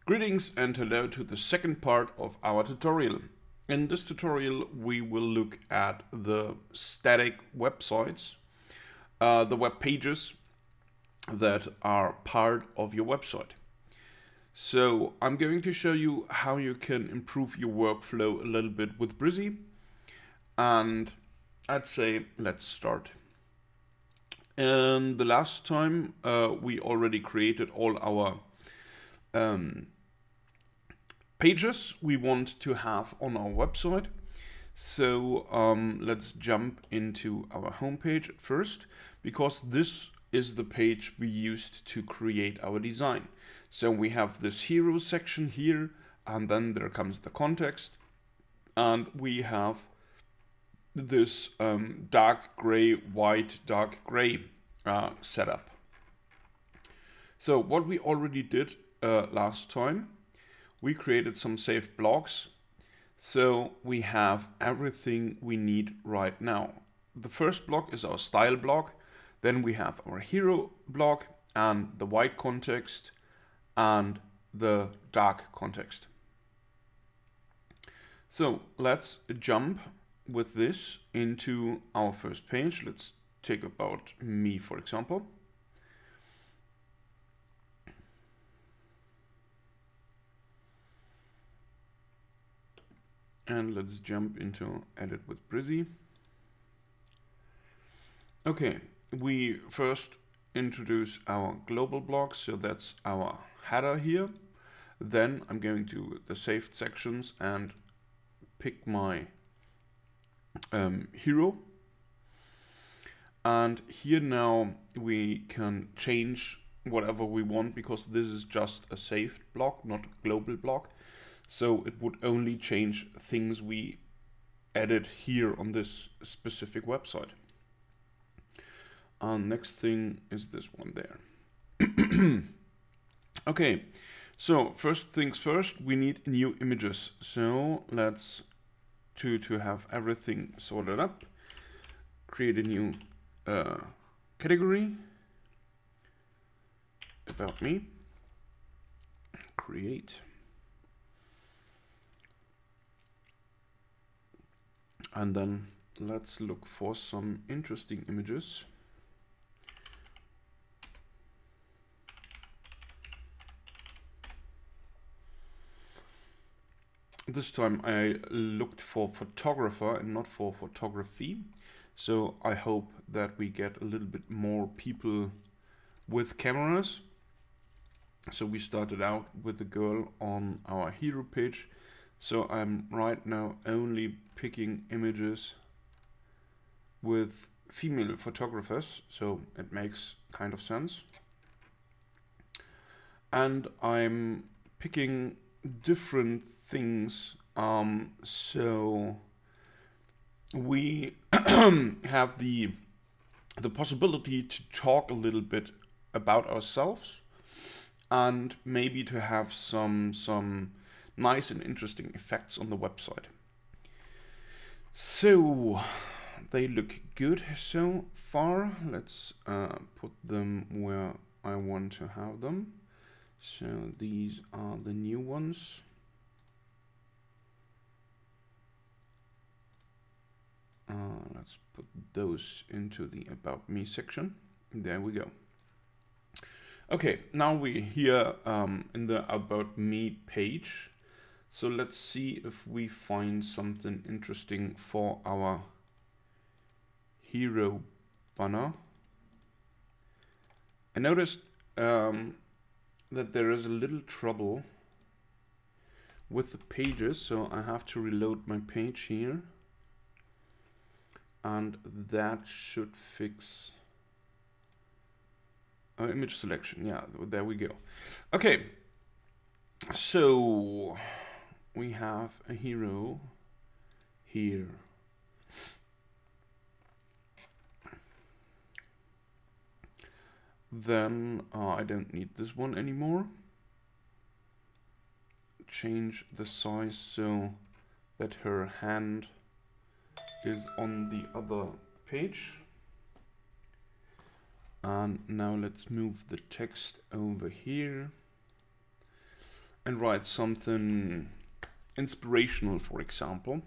Greetings and hello to the second part of our tutorial. In this tutorial we will look at the static websites, the web pages that are part of your website. So I'm going to show you how you can improve your workflow a little bit with Brizy, and I'd say let's start. And the last time we already created all our pages we want to have on our website. So let's jump into our homepage at first, because this is the page we used to create our design. So we have this hero section here, and then there comes the context, and we have this dark gray, white, dark gray setup. So what we already did last time, we created some saved blocks. So we have everything we need right now. The first block is our style block. Then we have our hero block and the white context and the dark context. So let's jump with this into our first page. Let's take about me, for example. And let's jump into edit with Brizy. Okay, we first introduce our global block, so that's our header here. Then I'm going to the saved sections and pick my hero. And here now we can change whatever we want, because this is just a saved block, not a global block. So it would only change things we added here on this specific website. Next thing is this one there. Okay, so first things first, we need new images. So let's, to have everything sorted up, create a new category, about me, create. And then let's look for some interesting images. This time I looked for photographer and not for photography. So I hope that we get a little bit more people with cameras. So we started out with the girl on our hero page. So I'm right now only picking images with female photographers, so it makes kind of sense. And I'm picking different things, so we have the possibility to talk a little bit about ourselves, and maybe to have some nice and interesting effects on the website. So they look good so far. Let's put them where I want to have them. So these are the new ones. Let's put those into the About Me section. There we go. Okay, now we're here in the About Me page. So let's see if we find something interesting for our hero banner. I noticed that there is a little trouble with the pages, so I have to reload my page here. And that should fix our image selection. Yeah, there we go. Okay, so we have a hero here. Then I don't need this one anymore. Change the size so that her hand is on the other page. And now let's move the text over here. and write something inspirational, for example.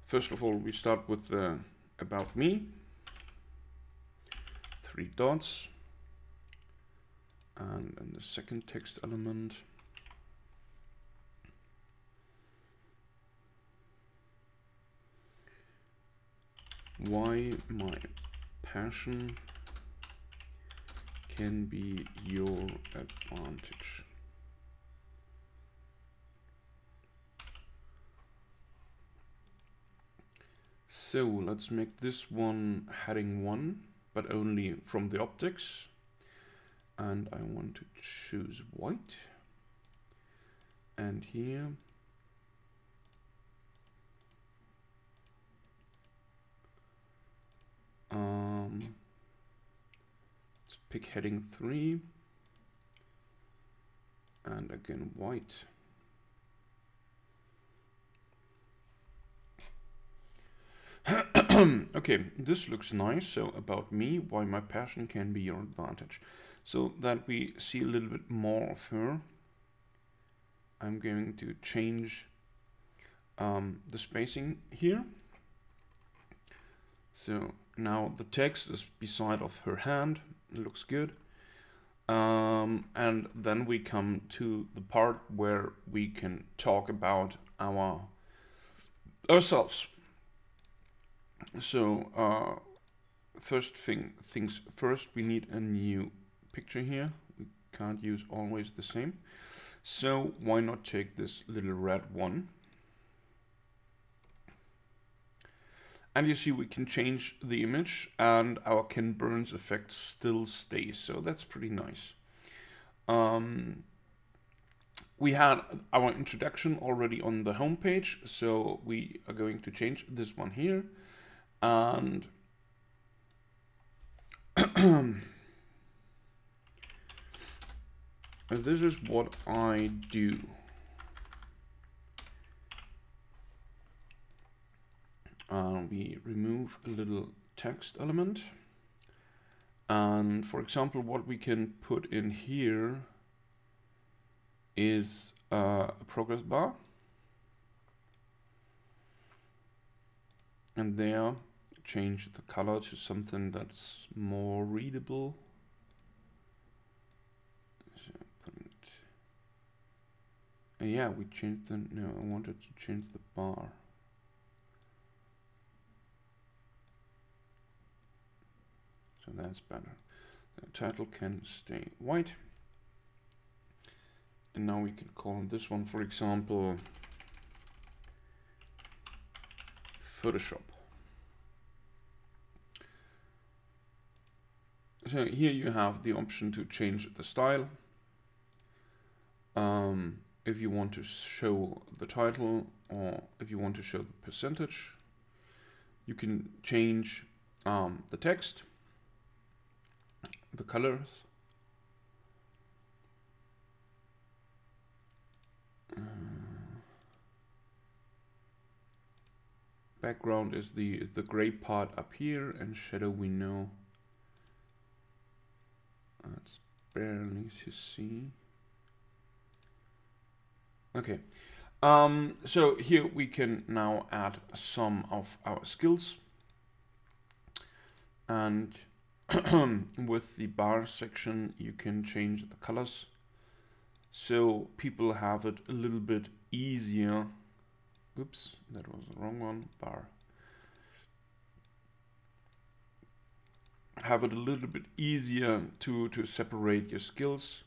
First of all, we start with the about me, 3 dots, and then the second text element. Why my passion can be your advantage. So let's make this one heading 1, but only from the optics. And I want to choose white. And here let's pick heading 3 and again white. Okay, this looks nice. So about me, why my passion can be your advantage. So that we see a little bit more of her, I'm going to change the spacing here. So now the text is beside of her hand. It looks good. And then we come to the part where we can talk about ourselves. So first things first, we need a new picture here. We can't use always the same. So why not take this little red one? And you see we can change the image and our Ken Burns effect still stays. So that's pretty nice. We had our introduction already on the home page, so we are going to change this one here. And this is what I do. We remove a little text element. And for example, what we can put in here is a progress bar. And there, change the color to something that's more readable. So put it, yeah, we changed the, no, I wanted to change the bar. So that's better. The title can stay white. And now we can call this one, for example, Photoshop. So here you have the option to change the style. If you want to show the title or if you want to show the percentage, you can change the text, the colors, background is the gray part up here, and shadow we know it's barely to see. Okay, so here we can now add some of our skills, and with the bar section you can change the colors so people have it a little bit easier. Oops, that was the wrong one. Bar. Have it a little bit easier to separate your skills.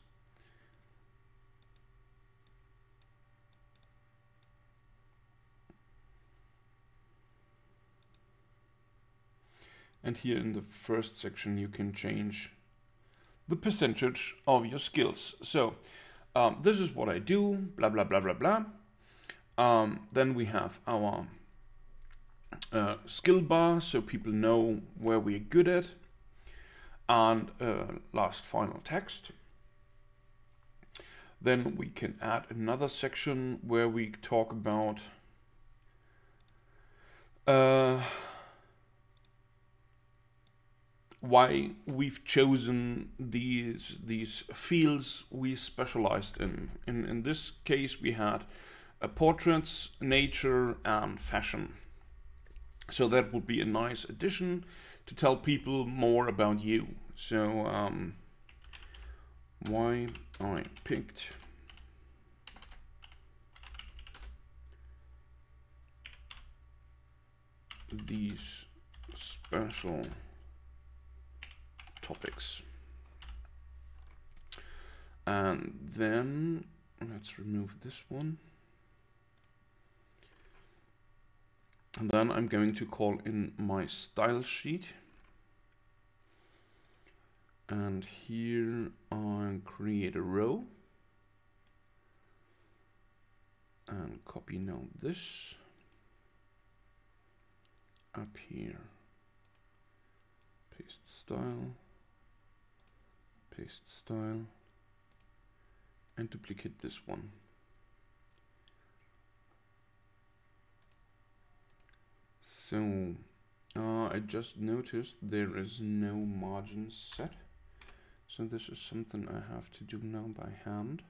And here in the first section you can change the percentage of your skills. So this is what I do, blah blah blah blah blah. Then we have our skill bar, so people know where we're good at, and last final text. Then we can add another section where we talk about why we've chosen these fields we specialized in. In this case, we had portraits, nature, and fashion. So that would be a nice addition to tell people more about you. So why I picked these special topics. And then let's remove this one. And then I'm going to call in my style sheet. And here I'll create a row. And copy now this. Up here. Paste style. Paste style. And duplicate this one. So I just noticed there is no margin set. So this is something I have to do now by hand.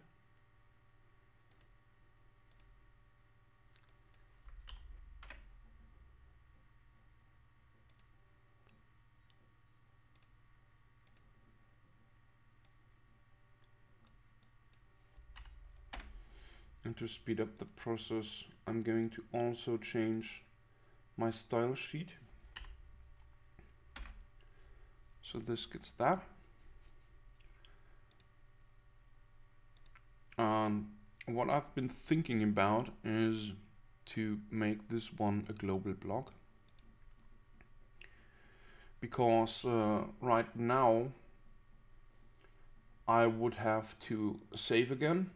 And to speed up the process, I'm going to also change my style sheet. So this gets that. What I've been thinking about is to make this one a global blog. Because right now I would have to save again,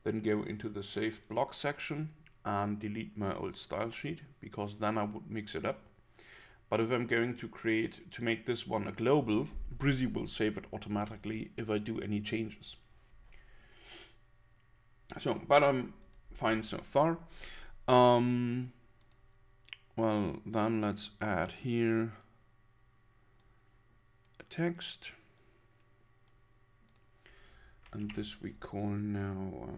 then go into the saved blog section and delete my old style sheet, because then I would mix it up. But if I'm going to make this one a global, Brizy will save it automatically if I do any changes. So, but I'm fine so far. Well, then let's add here a text. And this we call now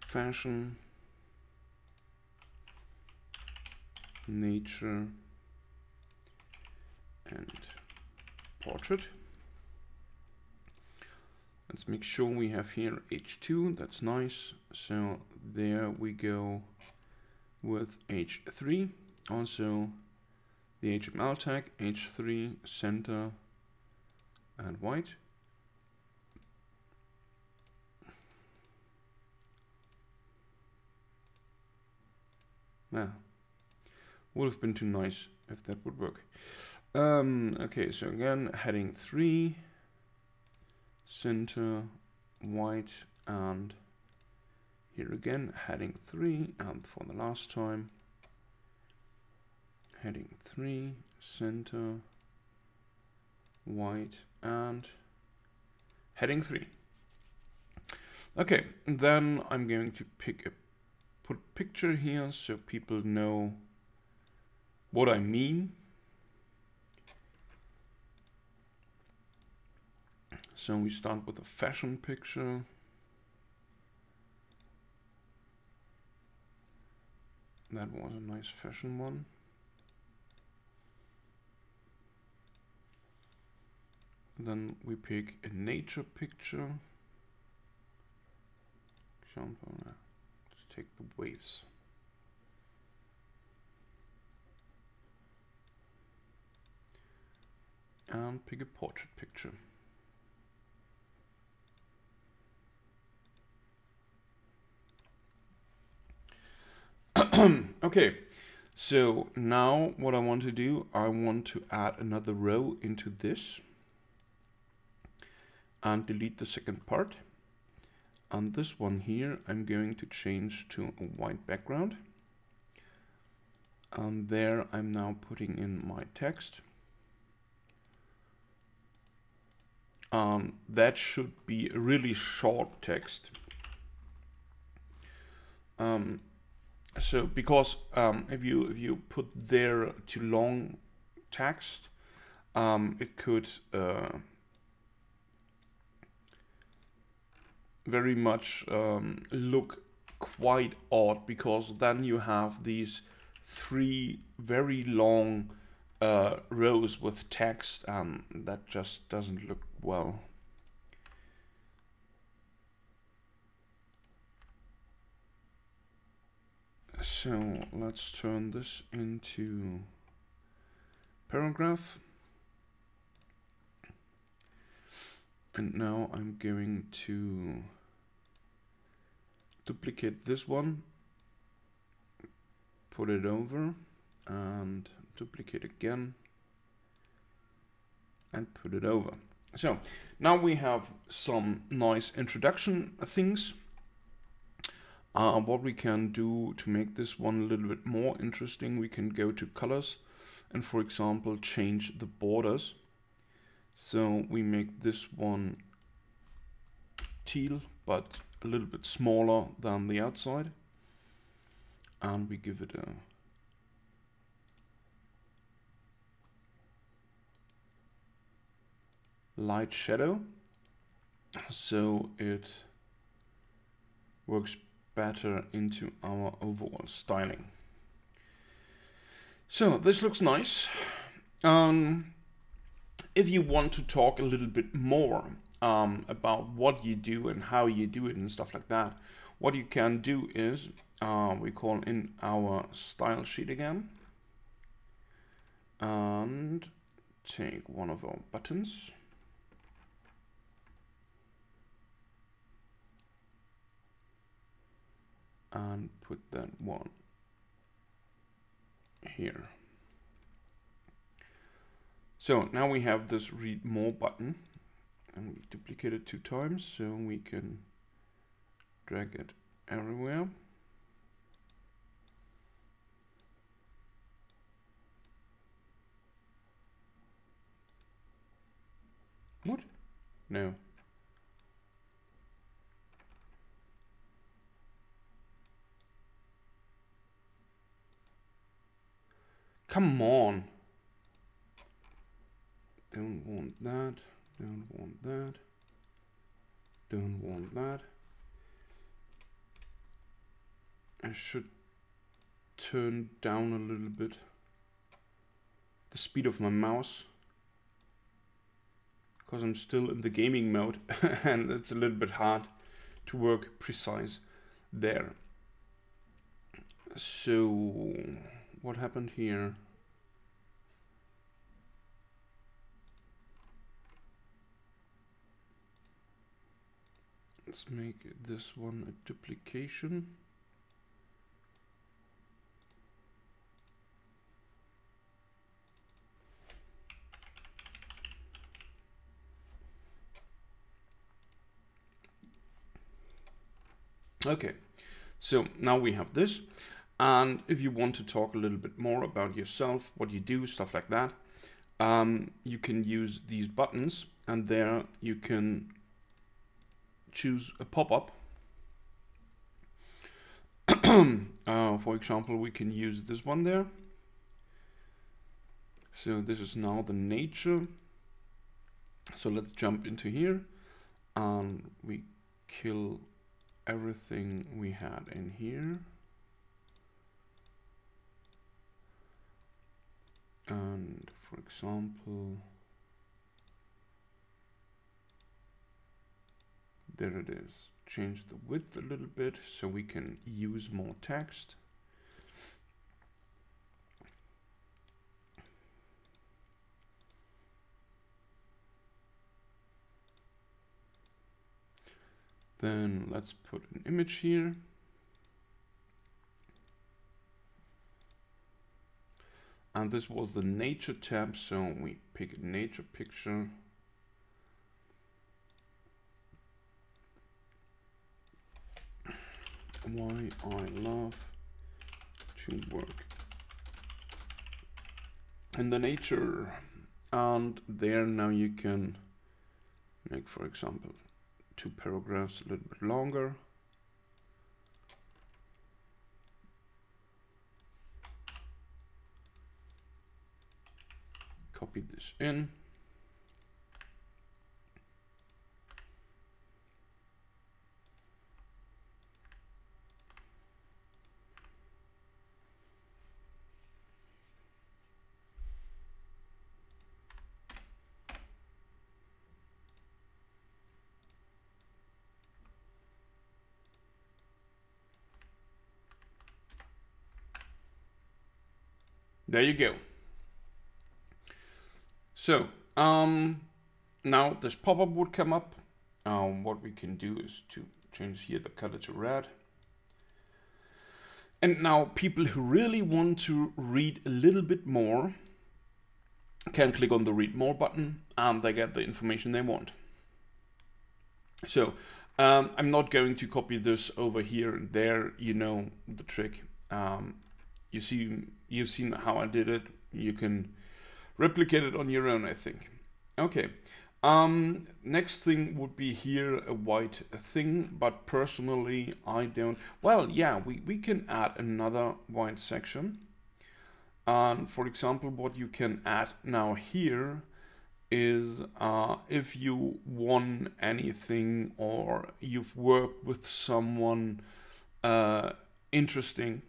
fashion, nature, and portrait. Let's make sure we have here H2, that's nice. So there we go with H3. Also the HTML tag, H3, center, and white. Nah, would have been too nice if that would work. Okay, so again, heading 3, center, white, and here again, heading 3, and for the last time, heading 3, center, white, and heading 3. Okay, then I'm going to put picture here so people know what I mean. So we start with a fashion picture. That was a nice fashion one. Then we pick a nature picture. Example, let's take the waves. And pick a portrait picture. Okay, so now what I want to do, I want to add another row into this and delete the second part. And this one here, I'm going to change to a white background. And there I'm now putting in my text. That should be a really short text. So because if you put there too long text, it could very much look quite odd, because then you have these 3 very long rows with text, and that just doesn't look well. So let's turn this into paragraph. And now I'm going to duplicate this one, put it over, and duplicate again, and put it over. So now we have some nice introduction things. What we can do to make this one a little bit more interesting, we can go to colors and, for example, change the borders. So we make this one teal, but a little bit smaller than the outside, and we give it a light shadow, so it works better into our overall styling. So this looks nice. If you want to talk a little bit more about what you do and how you do it and stuff like that, what you can do is we call in our style sheet again and take one of our buttons and put that one here. So now we have this read more button, and we duplicate it 2 times so we can drag it everywhere. What? No. Come on. Don't want that. Don't want that. Don't want that. I should turn down a little bit the speed of my mouse, because I'm still in the gaming mode and it's a little bit hard to work precise there. So what happened here? Let's make this one a duplication. Okay, so now we have this, and if you want to talk a little bit more about yourself, what you do, stuff like that, you can use these buttons, and there you can choose a pop-up. For example, we can use this one there. So this is now the nature. So let's jump into here, and we kill everything we had in here. And for example, there it is. Change the width a little bit so we can use more text. Then let's put an image here. And this was the nature tab, so we pick a nature picture. Why I love to work in the nature. And there now you can make, for example, 2 paragraphs a little bit longer. copy this in. There you go. So now this pop-up would come up. What we can do is to change here the color to red. And now people who really want to read a little bit more can click on the read more button and they get the information they want. So I'm not going to copy this over here and there. You know the trick. You've seen how I did it. You can replicate it on your own, I think. Okay. Next thing would be here a white thing, but personally I don't. Well, yeah, we can add another white section. And for example, what you can add now here is if you won anything or you've worked with someone interesting,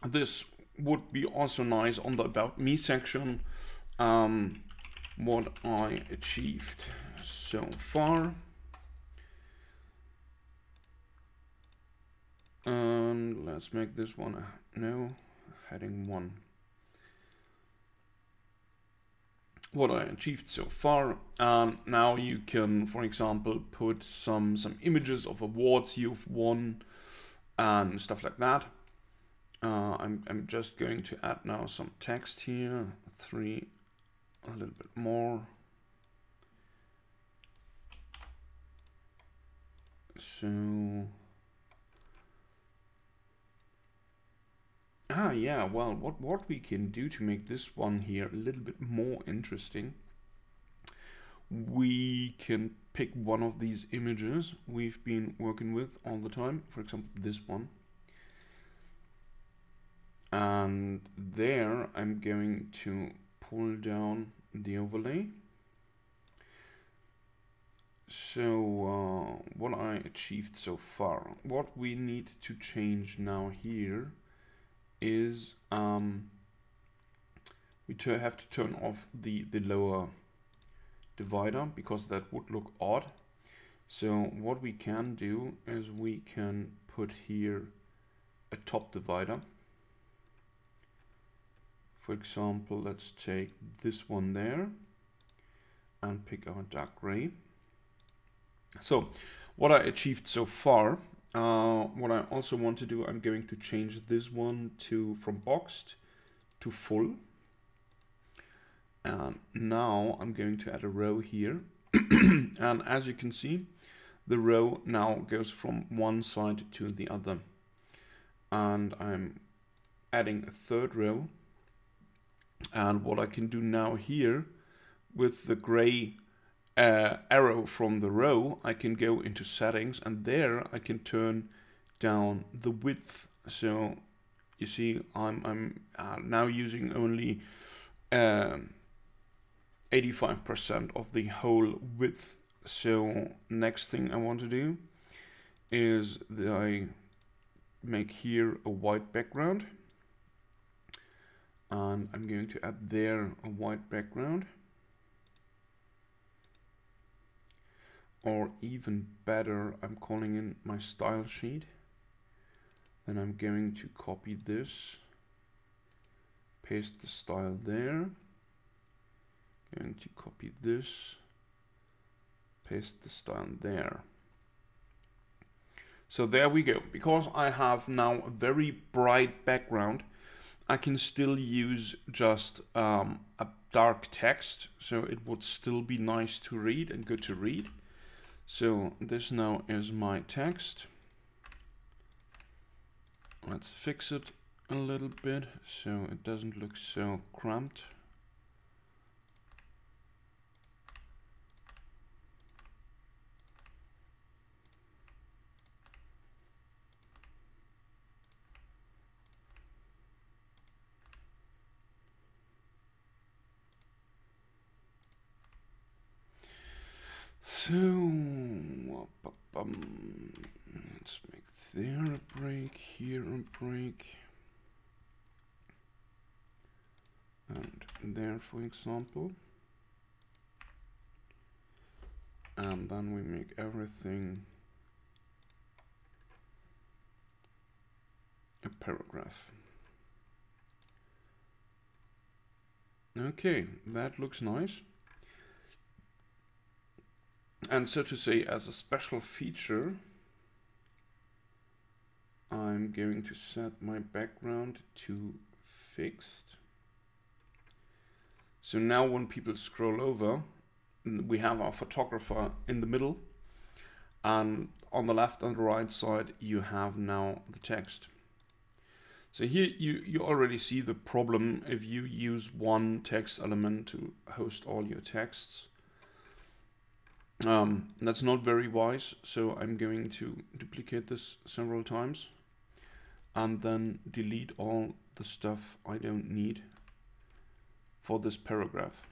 this would be also nice on the About Me section. What I achieved so far. And let's make this one heading 1. What I achieved so far. Now you can, for example, put some images of awards you've won and stuff like that. I'm just going to add now some text here, a little bit more. So, yeah, well, what we can do to make this one here a little bit more interesting, we can pick one of these images we've been working with all the time, for example, this one. And there I'm going to pull down the overlay. So what I achieved so far, what we need to change now here is we have to turn off the lower divider because that would look odd. So what we can do is we can put here a top divider. For example, let's take this one there and pick our dark gray. So what I achieved so far, what I also want to do, I'm going to change this one from boxed to full. And now I'm going to add a row here. And as you can see, the row now goes from one side to the other. And I'm adding a third row. And what I can do now here with the gray arrow from the row, I can go into settings and there I can turn down the width. So you see I'm now using only 85% of the whole width. So next thing I want to do is that I make here a white background. And I'm going to add there a white background. Or even better, I'm calling in my style sheet. Then I'm going to copy this, paste the style there. Going to copy this, paste the style there. So there we go. Because I have now a very bright background, I can still use just a dark text, so it would still be nice to read and good to read. So this now is my text. Let's fix it a little bit so it doesn't look so cramped. So let's make there a break, here a break, and there, for example. And then we make everything a paragraph. Okay, that looks nice. And so to say, as a special feature, I'm going to set my background to fixed. So now when people scroll over, we have our photographer in the middle, and on the left and the right side you have now the text. So here you already see the problem if you use one text element to host all your texts. That's not very wise, so I'm going to duplicate this several times and then delete all the stuff I don't need for this paragraph.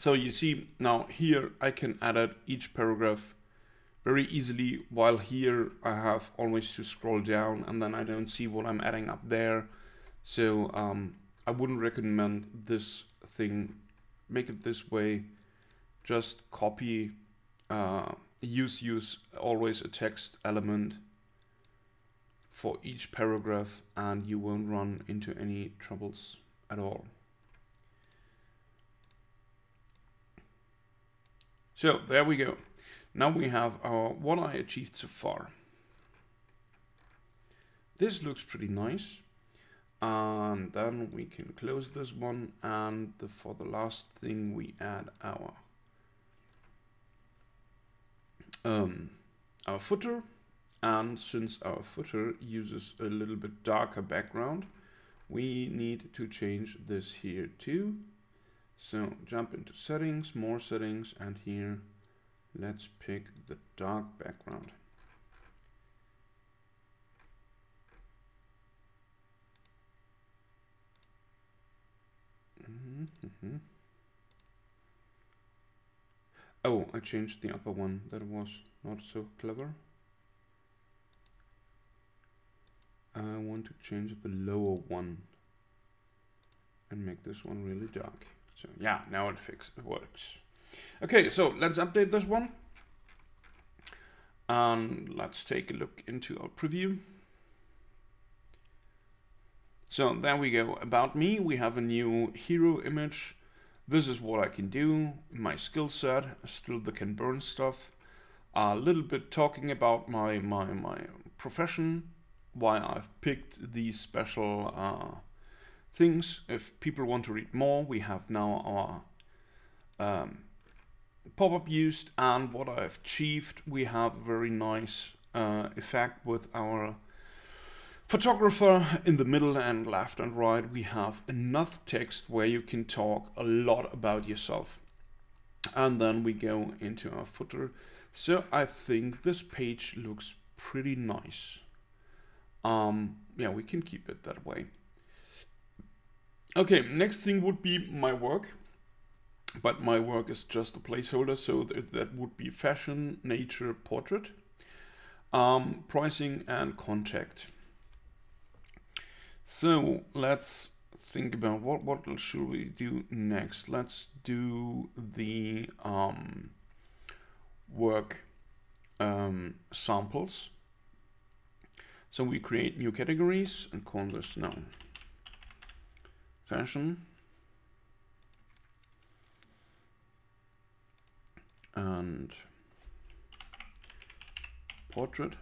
So you see now here I can edit each paragraph very easily, while here I have always to scroll down and then I don't see what I'm adding up there. So I wouldn't recommend this thing. Make it this way. Just copy, use always a text element for each paragraph and you won't run into any troubles at all. So there we go. Now we have our what I achieved so far. This looks pretty nice. And then we can close this one, and for the last thing we add our footer. And since our footer uses a little bit darker background, we need to change this here too. So jump into settings, more settings, and here let's pick the dark background. Oh, I changed the upper one. That was not so clever. I want to change the lower one and make this one really dark. So yeah, now it works. Okay, so let's update this one. And let's take a look into our preview. So there we go. About me, we have a new hero image. This is what I can do. My skill set, still the can burn stuff. A little bit talking about my profession, why I've picked these special things. If people want to read more, we have now our pop-up used, and what I've achieved. We have a very nice effect with our photographer in the middle, and left and right we have enough text where you can talk a lot about yourself. And then we go into our footer. So I think this page looks pretty nice. Yeah, we can keep it that way. Okay, next thing would be my work. But my work is just a placeholder, so that would be fashion, nature, portrait, pricing, and contact. So let's think about what should we do next. Let's do the work samples. So we create new categories and call this now fashion and portrait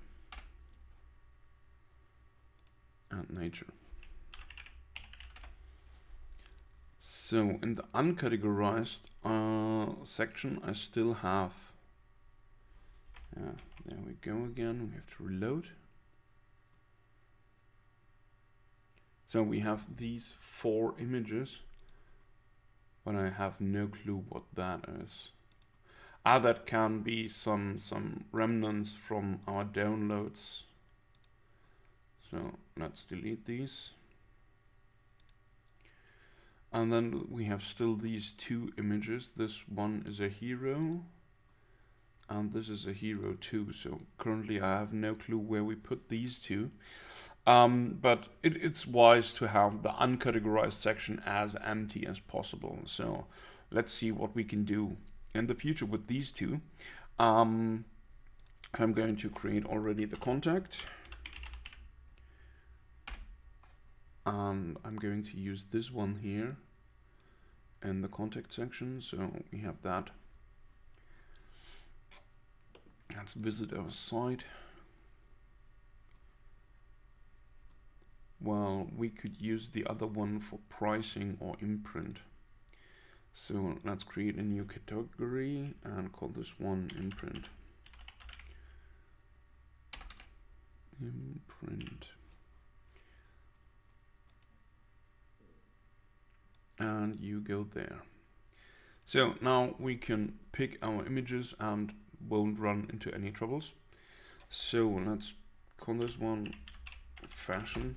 and nature. So in the uncategorized section, I still have, there we go again, we have to reload. So we have these 4 images, but I have no clue what that is. That can be some remnants from our downloads. So let's delete these. And then we have still these 2 images. This one is a hero, and this is a hero too. So currently I have no clue where we put these 2. But it's wise to have the uncategorized section as empty as possible. So let's see what we can do in the future with these 2. I'm going to create already the contact. And I'm going to use this one here in the contact section. So we have that. Let's visit our site. Well, we could use the other one for pricing or imprint. So let's create a new category and call this one imprint. Imprint. And you go there. So now we can pick our images and won't run into any troubles. So let's call this one fashion.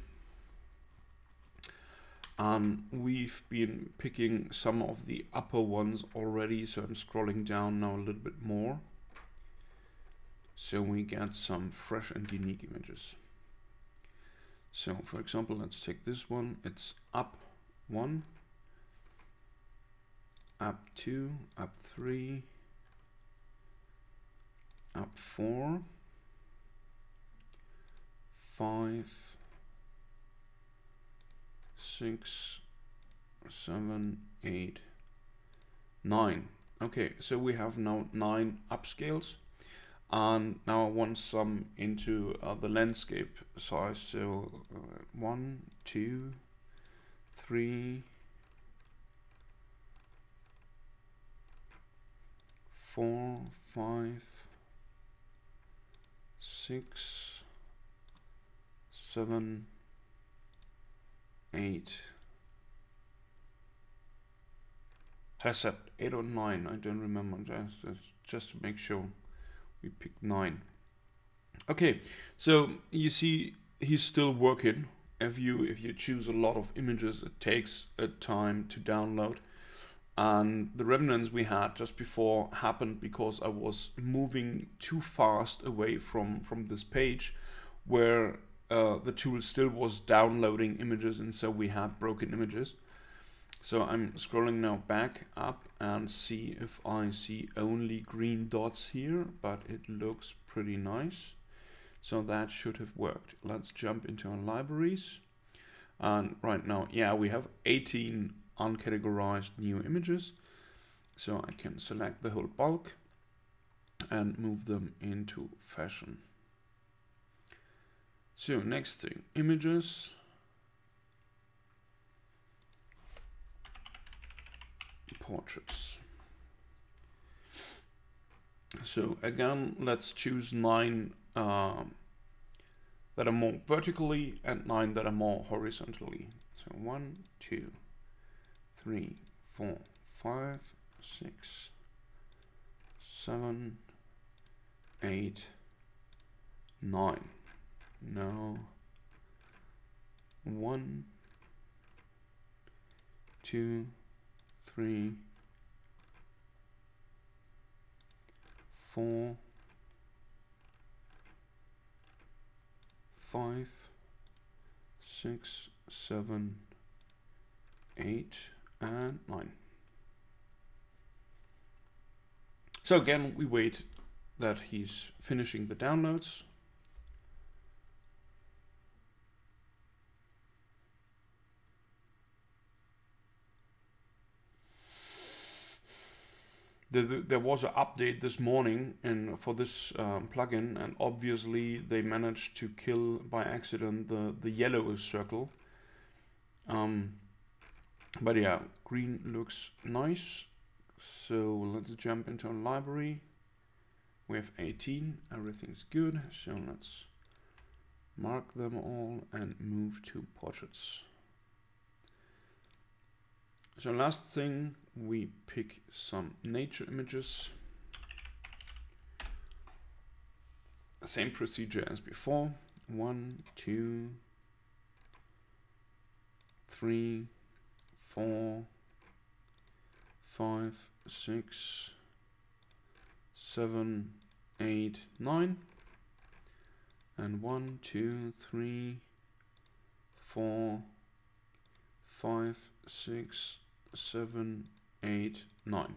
We've been picking some of the upper ones already, so I'm scrolling down now a little bit more. So we get some fresh and unique images. So for example, let's take this one. It's up 1, up 2, up 3, up 4, 5, 6, 7, 8, 9. Okay, so we have now 9 upscales, and now I want some into the landscape size. So 1, 2, 3, 4, 5, 6, 7, 8. I said 8 or 9, I don't remember, just to make sure we picked 9. Okay, so you see he's still working. If you choose a lot of images, it takes a time to download. And the remnants we had just before happened because I was moving too fast away from this page where the tool still was downloading images, and so we had broken images. So I'm scrolling now back up and see if I see only green dots here, but it looks pretty nice. So that should have worked. Let's jump into our libraries. And right now, yeah, we have 18 uncategorized new images. So I can select the whole bulk and move them into fashion. So next thing, images. Portraits. So again, let's choose 9 that are more vertically and 9 that are more horizontally. So 1, 2, 3, 4, 5, 6, 7, 8, 9. Now 1, 2, 3, 4, 5, 6, 7, 8, and 9. So again, we wait that he's finishing the downloads. There was an update this morning for this plugin, and obviously they managed to kill by accident the yellow circle. But yeah, green looks nice. So let's jump into a library. We have 18, everything's good. So let's mark them all and move to portraits. So last thing, we pick some nature images. Same procedure as before. 1, 2, 3, 4, 5, 6, 7, 8, 9. And 1, 2, 3, 4, 5, 6, 7, 8, 9.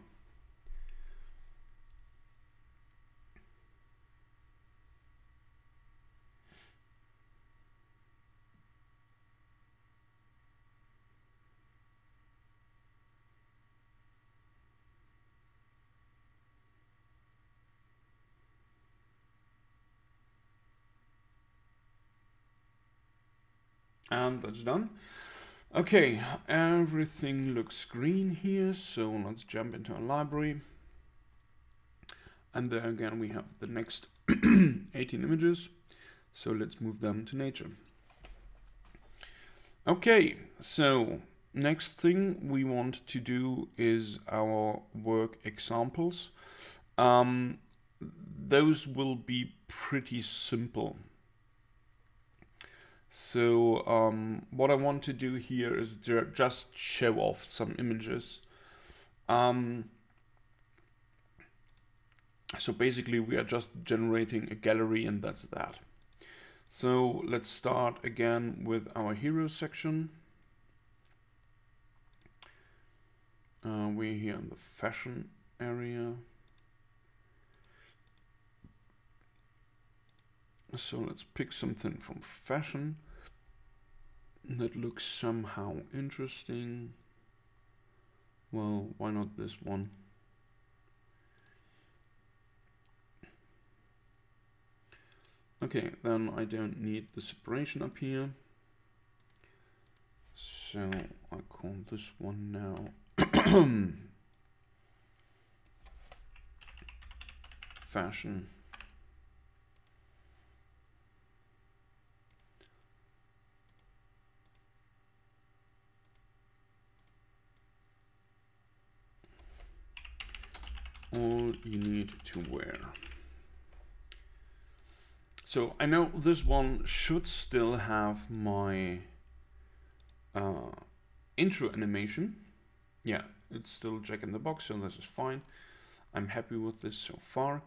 And that's done. Okay, everything looks green here, so let's jump into our library. And there again we have the next 18 images, so let's move them to nature. Okay, so next thing we want to do is our work examples. Those will be pretty simple. So what I want to do here is just show off some images. So basically we are just generating a gallery and that's that. So let's start again with our hero section. We're here in the fashion area. So let's pick something from fashion that looks somehow interesting. Well, why not this one? Okay, then I don't need the separation up here. So I call this one now fashion. All you need to wear. So I know this one should still have my intro animation. Yeah, it's still checking the box, so this is fine. I'm happy with this so far.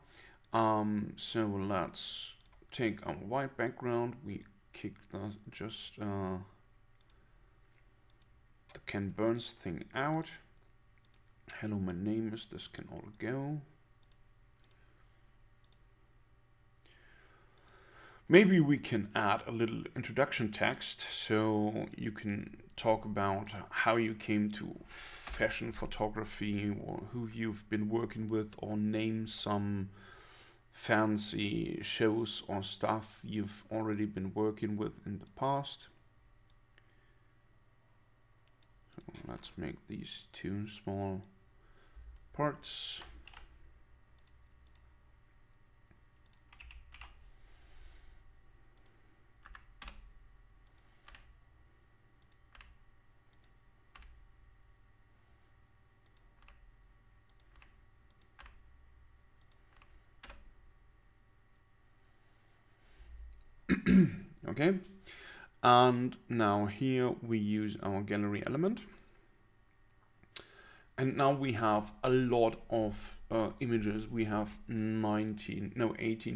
So let's take our white background. We kick just the Ken Burns thing out. Hello, my name is, this can all go. Maybe we can add a little introduction text so you can talk about how you came to fashion photography or who you've been working with, or name some fancy shows or stuff you've already been working with in the past. So let's make these two small parts. Okay, and now here we use our gallery element. And now we have a lot of images. We have 18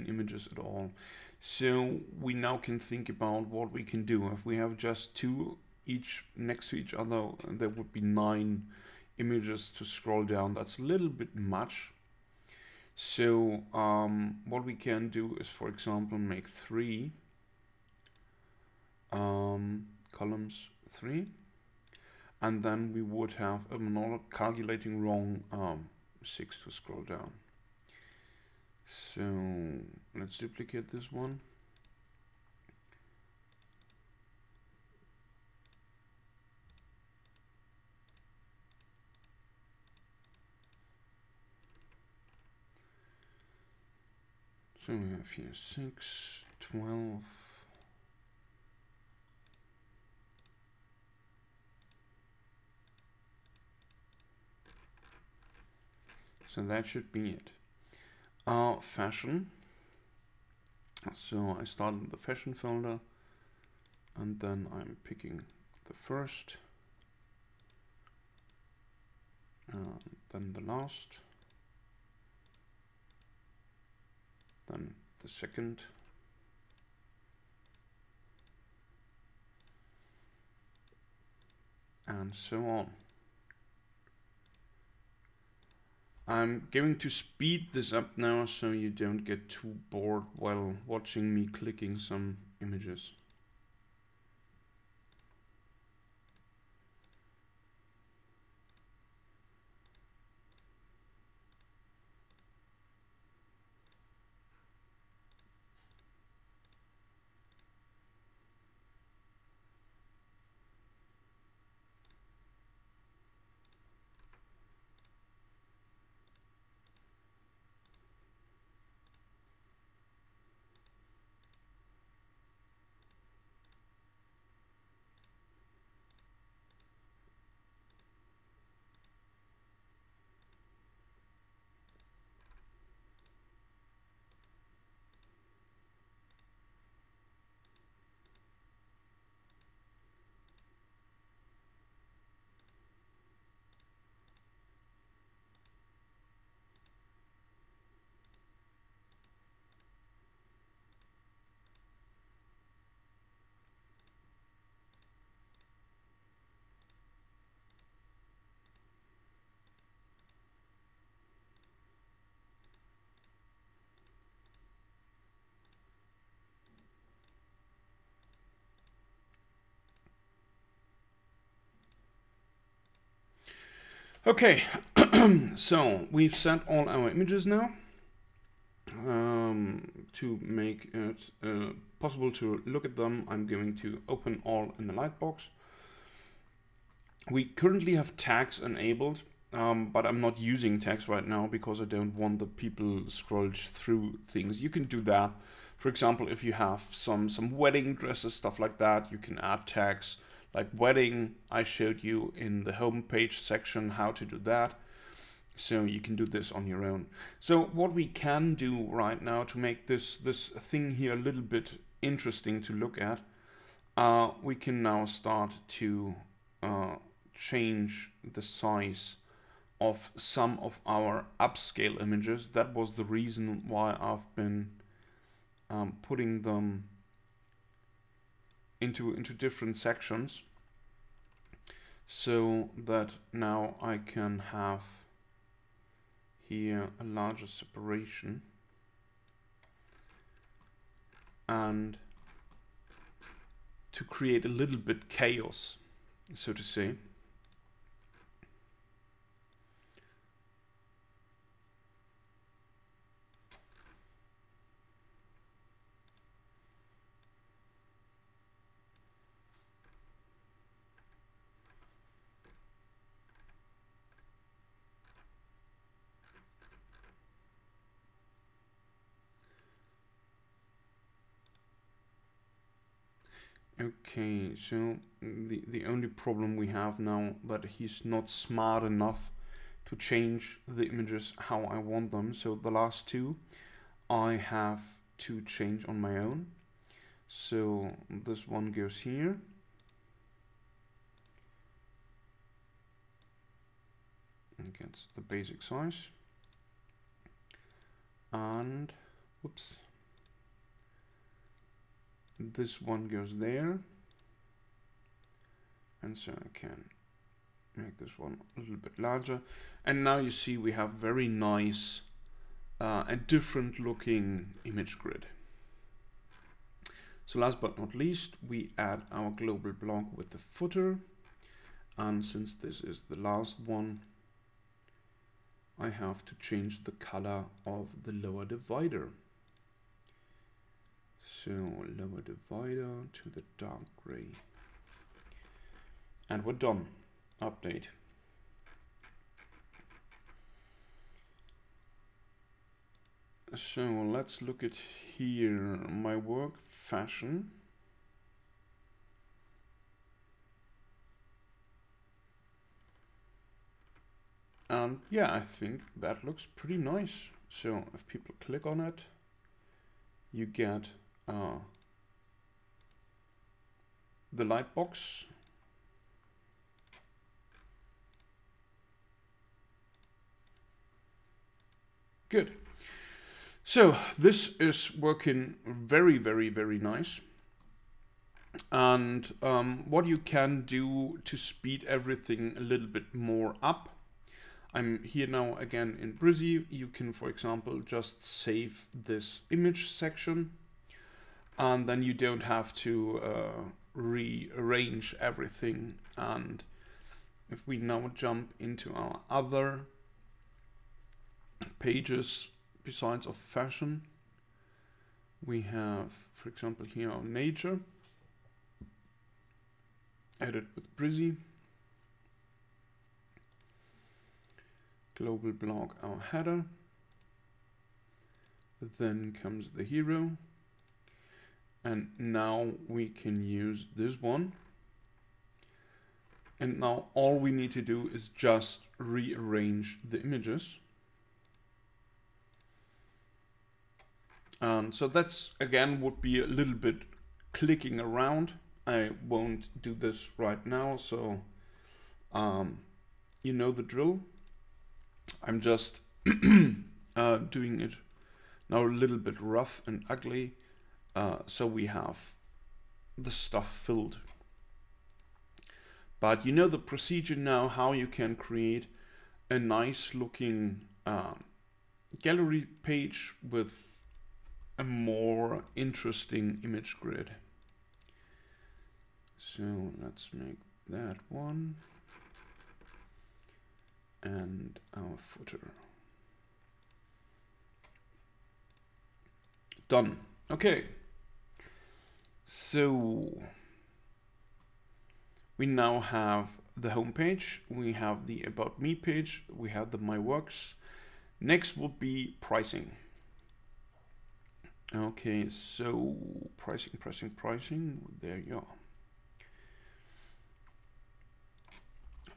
images at all. So we now can think about what we can do. If we have just two each next to each other, there would be 9 images to scroll down. That's a little bit much. So what we can do is, for example, make 3 columns 3. And then we would have, I'm not calculating wrong, 6 to scroll down. So let's duplicate this one. So we have here 6, 12. So that should be it. Fashion. So I started the fashion folder, and then I'm picking the first, then the last, then the second, and so on. I'm going to speed this up now so you don't get too bored while watching me clicking some images. Okay, so we've set all our images now. To make it possible to look at them, I'm going to open all in the lightbox. We currently have tags enabled, but I'm not using tags right now because I don't want the people scroll through things. You can do that. For example, if you have some wedding dresses, stuff like that, you can add tags like wedding. I showed you in the homepage section how to do that. So you can do this on your own. So what we can do right now to make this thing here a little bit interesting to look at, we can now start to change the size of some of our upscale images. That was the reason why I've been putting them into different sections, so that now I can have here a larger separation and to create a little bit chaos, so to say. Okay, so the only problem we have now that he's not smart enough to change the images how I want them. So the last two I have to change on my own. So this one goes here. And gets the basic size. And whoops. This one goes there, and so I can make this one a little bit larger. And now you see we have very nice and different looking image grid. So last but not least, we add our global block with the footer, and since this is the last one, I have to change the color of the lower divider. So lower divider to the dark gray. And we're done. Update. So let's look at here, my work, fashion. And yeah, I think that looks pretty nice. So if people click on it, you get the light box. Good. So this is working very, very, very nice. And what you can do to speed everything a little bit more up. I'm here now again in Brizy. You can, for example, just save this image section, and then you don't have to rearrange everything. And if we now jump into our other pages besides of fashion, we have, for example, here our nature, edit with Brizy, global blog, our header, then comes the hero, and now we can use this one. And now all we need to do is just rearrange the images. And so that's, again, would be a little bit clicking around. I won't do this right now, so you know the drill. I'm just doing it now a little bit rough and ugly, so we have the stuff filled. But you know the procedure now, how you can create a nice looking gallery page with a more interesting image grid. So let's make that one and our footer. Done. Okay. So we now have the home page, we have the About Me page, we have the My Works. Next would be pricing. Okay, so pricing. There you are.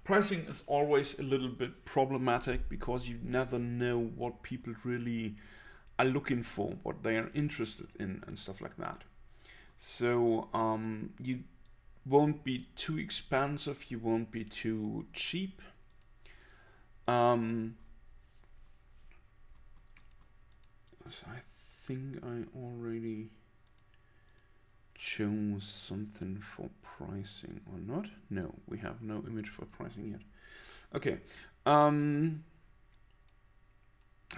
Pricing is always a little bit problematic because you never know what people really are looking for, what they are interested in, and stuff like that. So you won't be too expensive, you won't be too cheap. I think I already chose something for pricing or not. No, we have no image for pricing yet. Okay.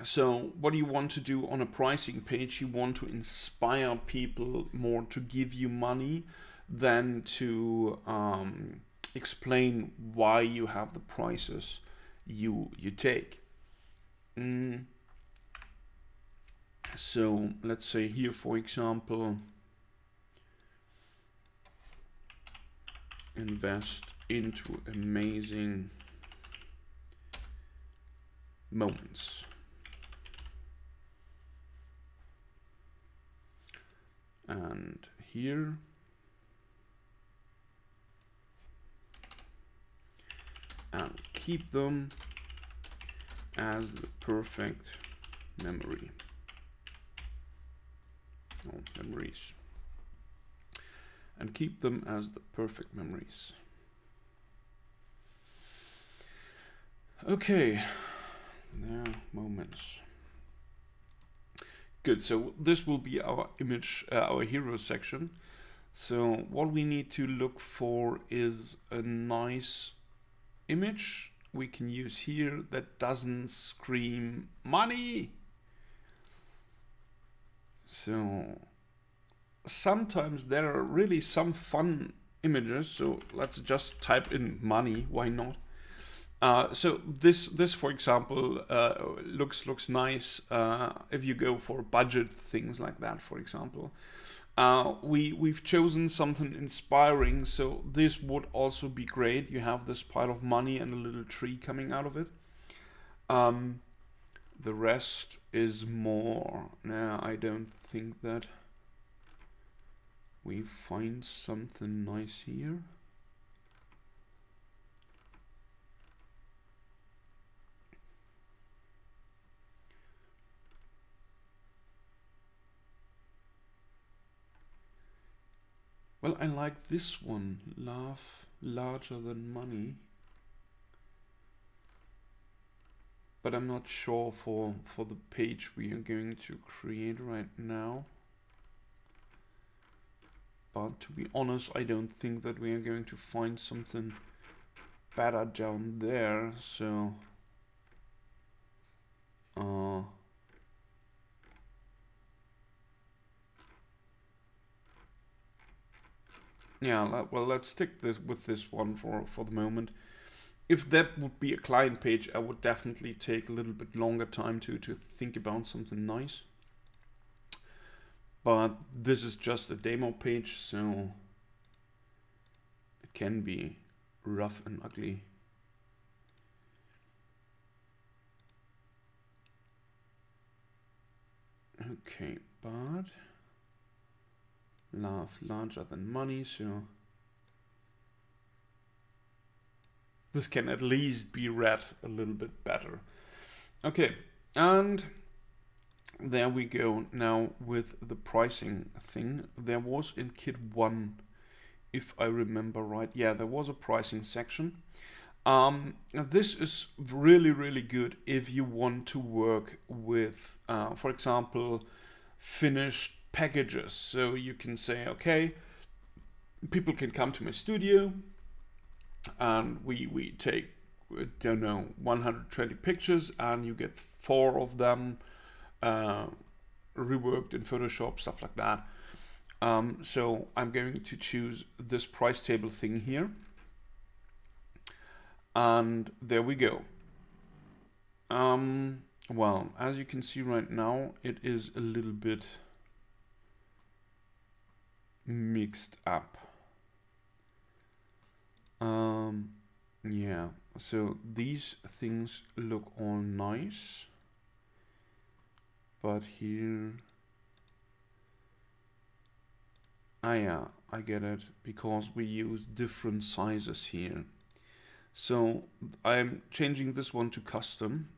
So what do you want to do on a pricing page? You want to inspire people more to give you money than to explain why you have the prices you take. So let's say here, for example, invest into amazing moments. And here, and keep them as the perfect memory. Oh, memories. And keep them as the perfect memories. Okay, there, moments. Good, so this will be our image, our hero section. So what we need to look for is a nice image we can use here that doesn't scream money. So sometimes there are really some fun images, so let's just type in money, why not? So this for example looks nice if you go for budget things like that, for example. We've chosen something inspiring, so this would also be great. You have this pile of money and a little tree coming out of it. The rest is more. Nah, I don't think that we find something nice here. Well, I like this one, love larger than money. But I'm not sure for the page we are going to create right now. But to be honest, I don't think that we are going to find something better down there, so yeah, well, let's stick with this one for the moment. If that would be a client page, I would definitely take a little bit longer time to think about something nice. But this is just a demo page, so it can be rough and ugly. Okay, but love larger than money, so this can at least be read a little bit better. Okay, and there we go. Now with the pricing thing, there was in Kit 1, if I remember right, yeah, there was a pricing section. This is really, really good if you want to work with, for example, finished packages. So you can say, okay, people can come to my studio and we take, I don't know, 120 pictures and you get 4 of them reworked in Photoshop, stuff like that. So I'm going to choose this price table thing here. And there we go. Well, as you can see right now, it is a little bit mixed up. Yeah, so these things look all nice, but here, yeah, I get it, because we use different sizes here. So I'm changing this one to custom,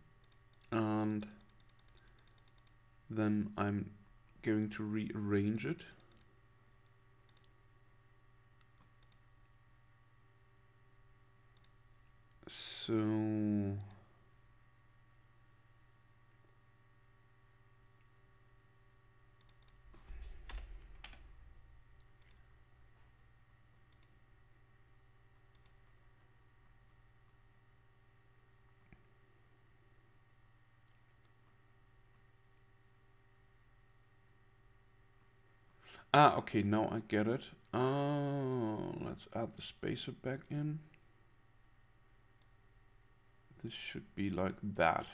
and then I'm going to rearrange it. So okay, now I get it. Let's add the spacer back in. This should be like that.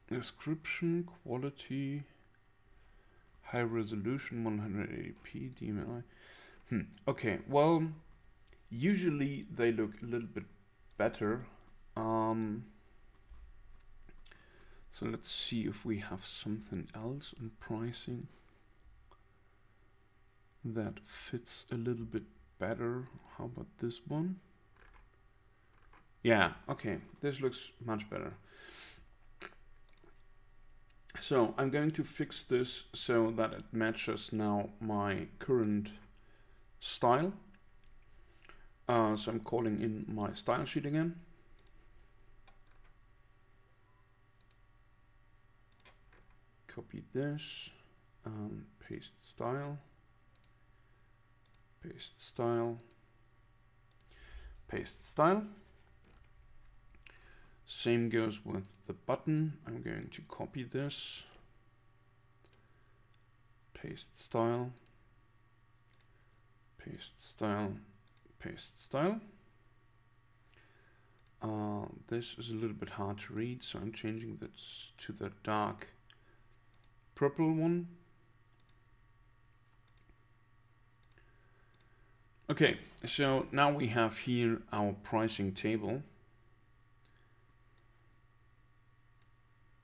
Description, quality, high resolution, 180p, DMI. Okay, well, usually they look a little bit better. So let's see if we have something else in pricing that fits a little bit better. How about this one? Yeah, okay, this looks much better. So I'm going to fix this so that it matches now my current style. So I'm calling in my style sheet again. Copy this, paste style, paste style, paste style. Same goes with the button. I'm going to copy this, paste style, paste style, paste style. This is a little bit hard to read, so I'm changing this to the dark purple one. Okay, so now we have here our pricing table.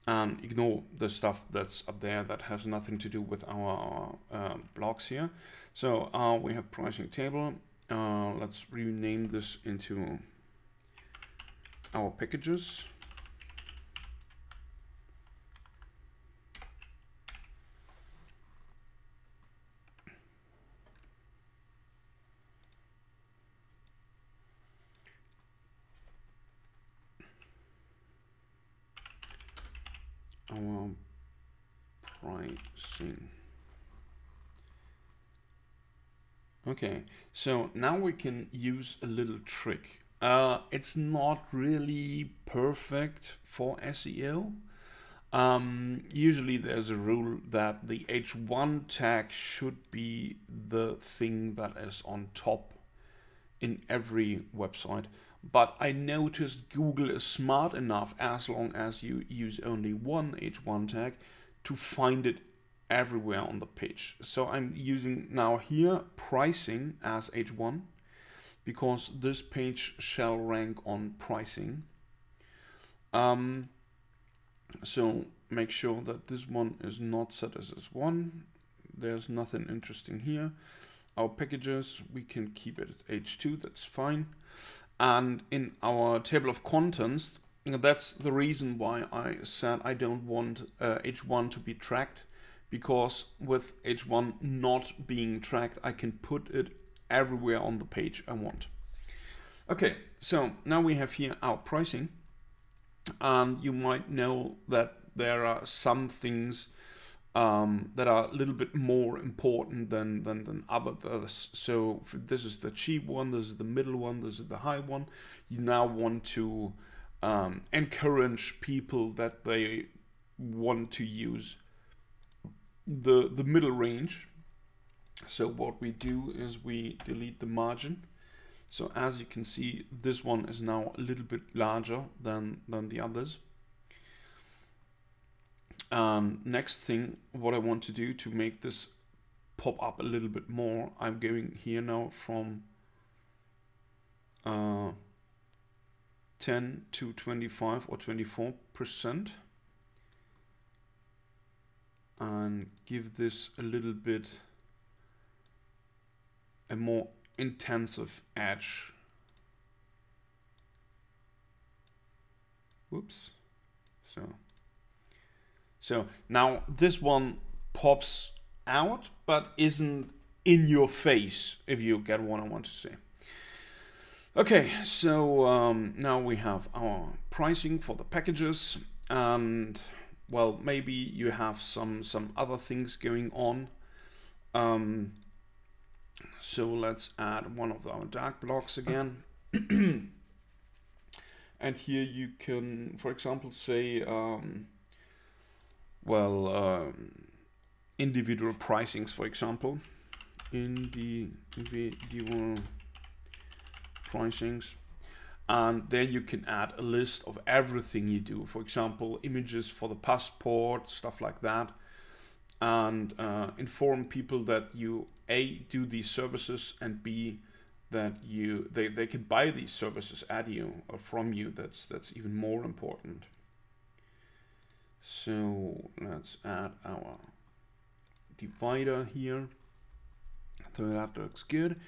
And ignore the stuff that's up there that has nothing to do with our blocks here. So we have pricing table. Let's rename this into our packages. pricing. Okay, so now we can use a little trick. It's not really perfect for SEO. Usually there's a rule that the H1 tag should be the thing that is on top in every website. But I noticed Google is smart enough, as long as you use only one H1 tag, to find it everywhere on the page. So I'm using now here pricing as H1, because this page shall rank on pricing. So make sure that this one is not set as S1. There's nothing interesting here. Our packages, we can keep it at H2, that's fine. And in our table of contents, that's the reason why I said I don't want H1 to be tracked, because with H1 not being tracked, I can put it everywhere on the page I want. Okay, so now we have here our pricing, and you might know that there are some things that are a little bit more important than others. So this is the cheap one, this is the middle one, this is the high one. You now want to encourage people that they want to use the middle range. So what we do is we delete the margin. So as you can see, this one is now a little bit larger than the others. Next thing, what I want to do to make this pop up a little bit more, I'm going here now from 10 to 25 or 24%, and give this a little bit a more intensive edge. Whoops. So now this one pops out, but isn't in your face, if you get what I want to say. Okay, so now we have our pricing for the packages, and well, maybe you have some other things going on. So let's add one of our dark blocks again. And here you can, for example, say individual pricings, for example, individual pricings, and there you can add a list of everything you do, for example, images for the passport, stuff like that, and inform people that you A, do these services, and B, that they can buy these services at you or from you. That's even more important. So let's add our divider here. So that looks good.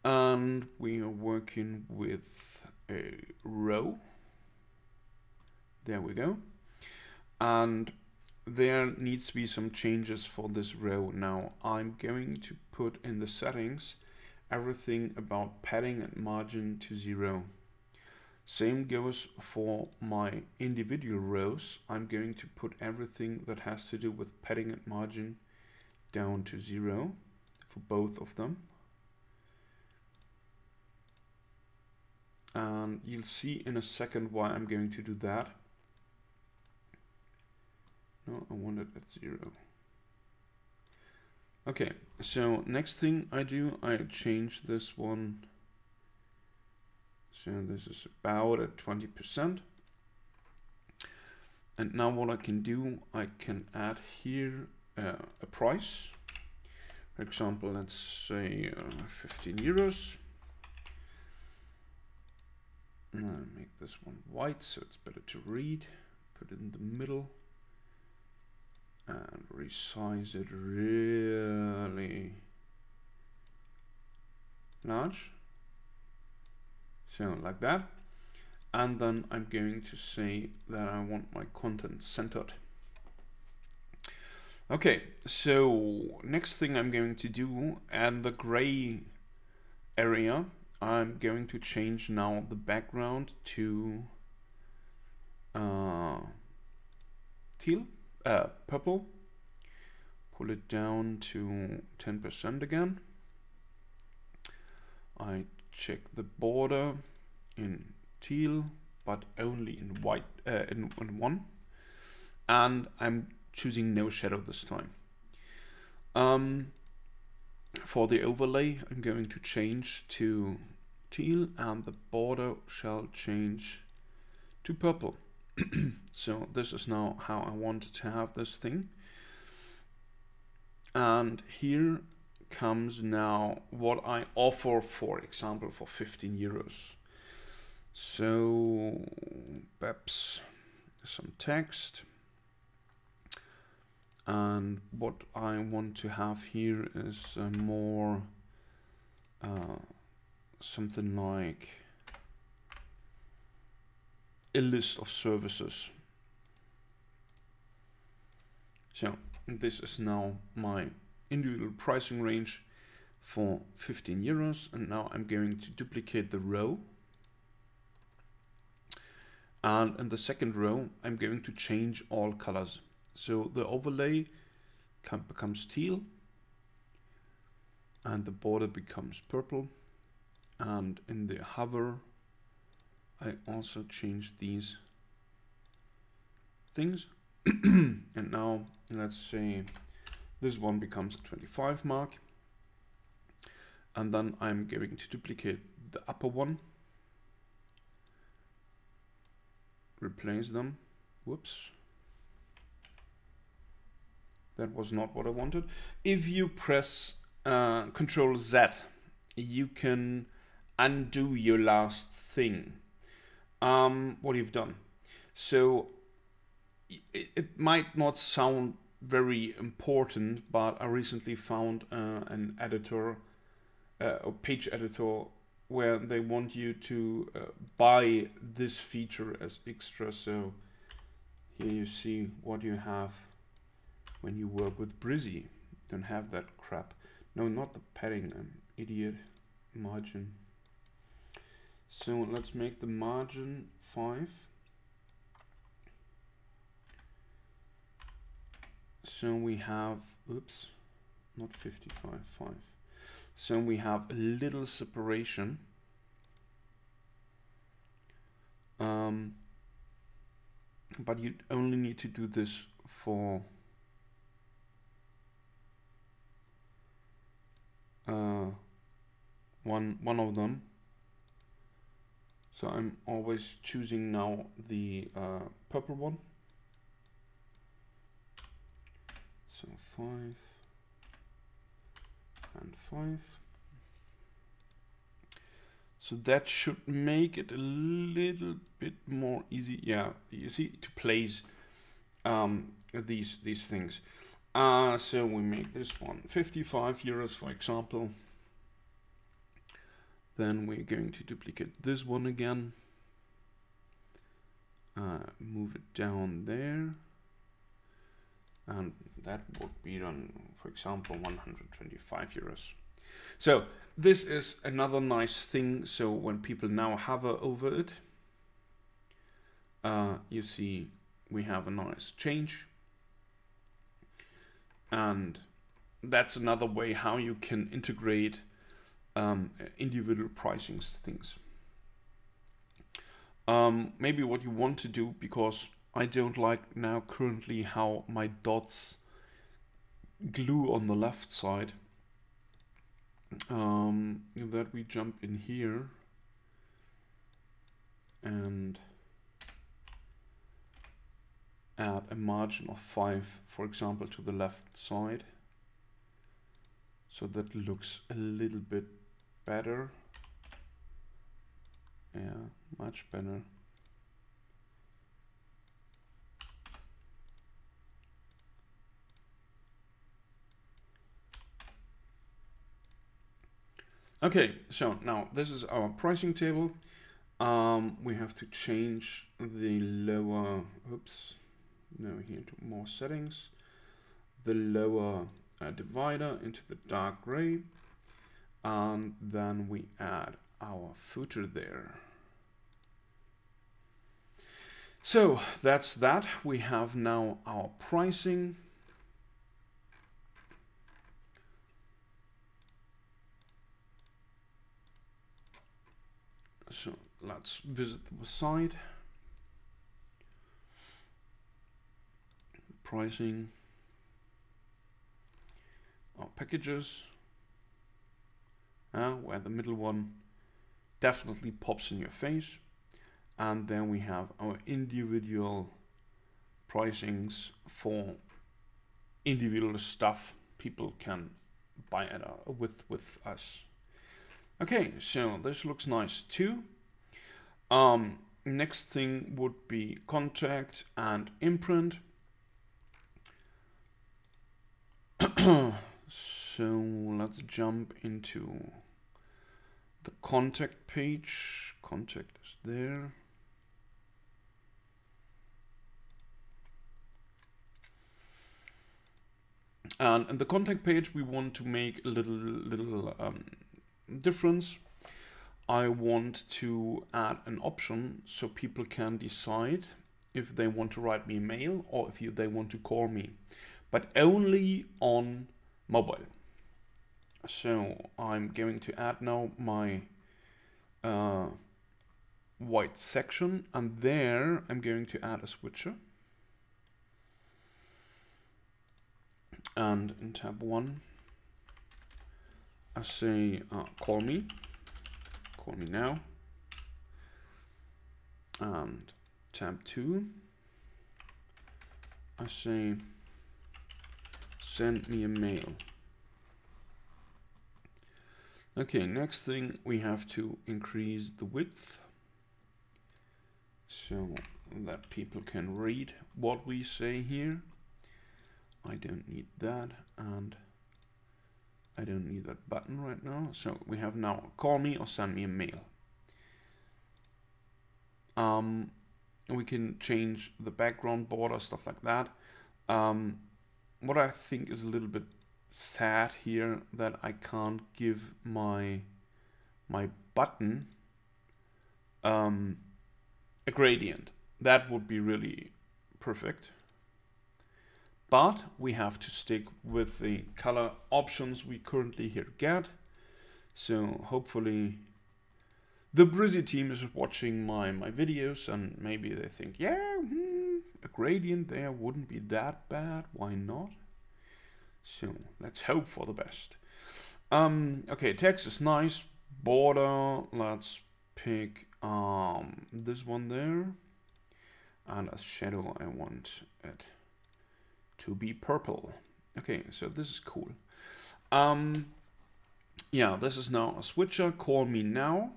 And we are working with a row. There we go. And there needs to be some changes for this row. Now I'm going to put in the settings everything about padding and margin to 0. Same goes for my individual rows. I'm going to put everything that has to do with padding and margin down to 0 for both of them. And you'll see in a second why I'm going to do that. No, I want it at 0. Okay, so next thing I do, I change this one. So this is about at 20%. And now what I can do, I can add here a price. For example, let's say 15 euros. And I'll make this one white so it's better to read. Put it in the middle. And resize it really large. So like that. And then I'm going to say that I want my content centered. Okay, so next thing I'm going to do, and the gray area, I'm going to change now the background to teal, purple, pull it down to 10% again. I check the border in teal, but only in white, in one. And I'm choosing no shadow this time. For the overlay, I'm going to change to teal, and the border shall change to purple. So this is now how I want to have this thing. And here comes now what I offer, for example, for 15 euros. So perhaps some text. And what I want to have here is more something like a list of services. So this is now my individual pricing range for 15 euros. And now I'm going to duplicate the row. And in the second row, I'm going to change all colors. So the overlay becomes teal, and the border becomes purple. And in the hover, I also change these things. And now let's say this one becomes a 25 mark. And then I'm going to duplicate the upper one, replace them. Whoops. That was not what I wanted. If you press Control Z, you can undo your last thing. What you've done. So it might not sound very important, but I recently found an editor, a page editor, where they want you to buy this feature as extra. So here you see what you have when you work with Brizy. Don't have that crap. No, not the padding, I'm idiot. Margin. So let's make the margin 5. So we have, oops, not 55, 5. So we have a little separation. But you only need to do this for one of them. So I'm always choosing now the purple one. So 5 and 5. So that should make it a little bit more easy. Yeah, you see, to place these things. So we make this one 55 euros, for example. Then we're going to duplicate this one again. Move it down there. And that would be done, for example, 125 euros. So this is another nice thing. So when people now hover over it, you see we have a nice change. And that's another way how you can integrate individual pricing things. Maybe what you want to do, because I don't like now currently how my dots glue on the left side, that we jump in here and add a margin of 5, for example, to the left side. So that looks a little bit better. Yeah, much better. Okay, so now this is our pricing table. We have to change the lower, oops, no, here to more settings. The lower divider into the dark gray. And then we add our footer there. So that's that. We have now our pricing. So let's visit the site. Pricing. Our packages. Where the middle one definitely pops in your face. And then we have our individual pricings for individual stuff people can buy it with us. Okay, so this looks nice too. Next thing would be contact and imprint. So let's jump into the contact page. Contact is there. And in the contact page, we want to make a little difference. I want to add an option so people can decide if they want to write me a mail or if they want to call me, but only on mobile. So I'm going to add now my white section, and there I'm going to add a switcher. And in tab 1, I say call me now. And tab 2, I say send me a mail. Okay, next thing, we have to increase the width so that people can read what we say here. I don't need that, and I don't need that button right now. So we have now call me or send me a mail. We can change the background border, stuff like that. What I think is a little bit sad here, that I can't give my button a gradient. That would be really perfect. But we have to stick with the color options we currently here get. So hopefully the Brizy team is watching my videos, and maybe they think, yeah, a gradient there wouldn't be that bad. Why not? So let's hope for the best. Okay, text is nice. Border, let's pick this one there. And as shadow, I want it to be purple. Okay, so this is cool. Yeah, this is now a switcher, call me now.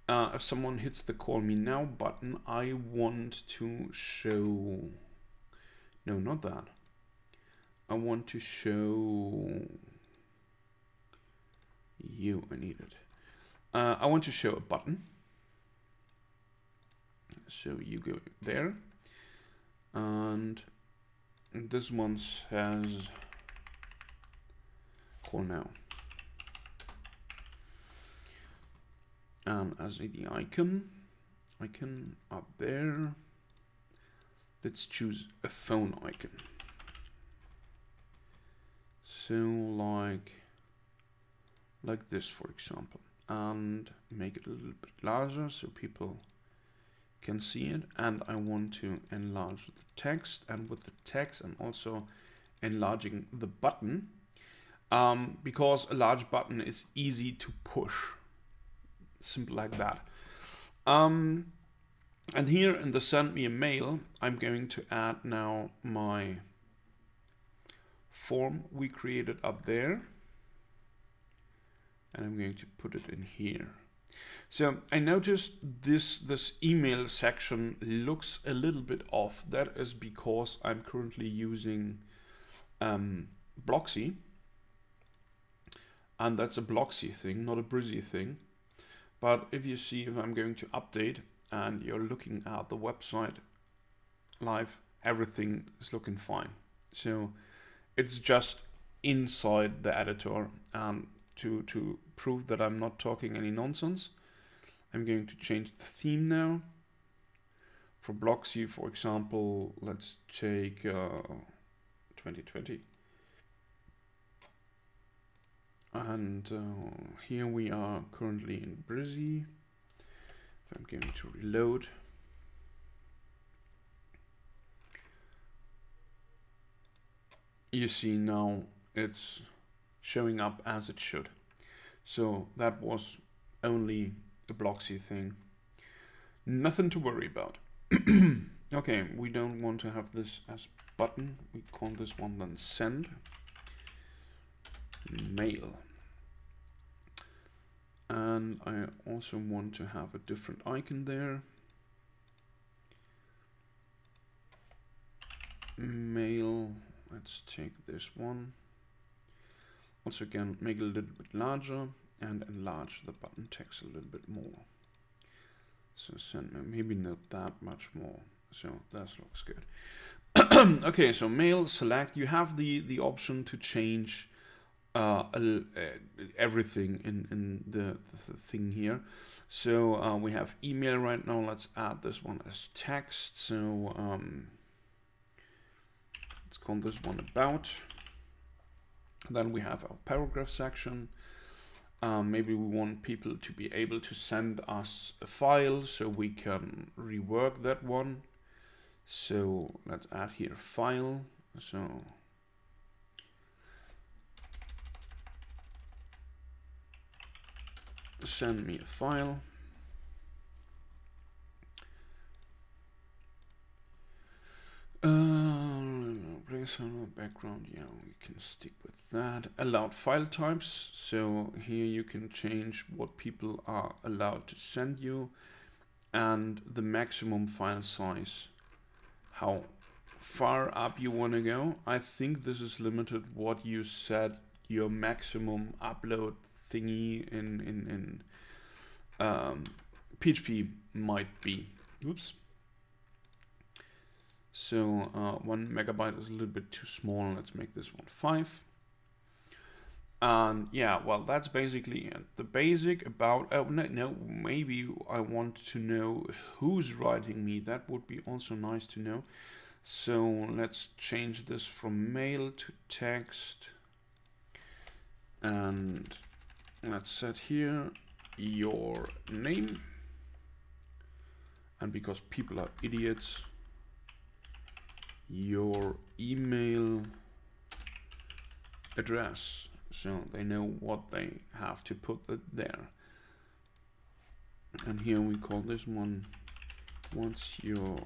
If someone hits the call me now button, I want to show, no, not that. I want to show you, I need it. I want to show a button. So you go there, and this one says call now. And as the icon up there, let's choose a phone icon. So like this, for example, and make it a little bit larger so people can see it. And I want to enlarge the text, and with the text I'm also enlarging the button, because a large button is easy to push. Simple like that. And here in the send me a mail, I'm going to add now my form we created up there, and I'm going to put it in here. So I noticed this email section looks a little bit off. That is because I'm currently using Bloxy, and that's a Bloxy thing, not a Brizy thing. But if you see, if I'm going to update and you're looking at the website live, everything is looking fine. So it's just inside the editor, and to prove that I'm not talking any nonsense, I'm going to change the theme now. For Bloxy, for example, let's take 2020. And here we are currently in Brizy. If I'm going to reload, you see now it's showing up as it should. So that was only a Bloxy thing. Nothing to worry about. Okay, we don't want to have this as button. We call this one then send mail. And I also want to have a different icon there. Mail, let's take this one. Also again, make it a little bit larger and enlarge the button text a little bit more. So send, maybe not that much more. So that looks good. Okay, so mail, select. You have the option to change everything in the thing here. So we have email right now. Let's add this one as text. So let's call this one about. Then we have our paragraph section. Maybe we want people to be able to send us a file so we can rework that one. So let's add here file. So send me a file. Background, yeah, we can stick with that. Allowed file types. So here you can change what people are allowed to send you and the maximum file size. How far up you want to go. I think this is limited what you set your maximum upload thingy in PHP might be. Oops. So 1 megabyte is a little bit too small. Let's make this one 5. And yeah, well, that's basically it. The basic about, oh no, maybe I want to know who's writing me. That would be also nice to know. So let's change this from mail to text. And let's set here your name. And because people are idiots, your email address, so they know what they have to put there. And here we call this one, what's your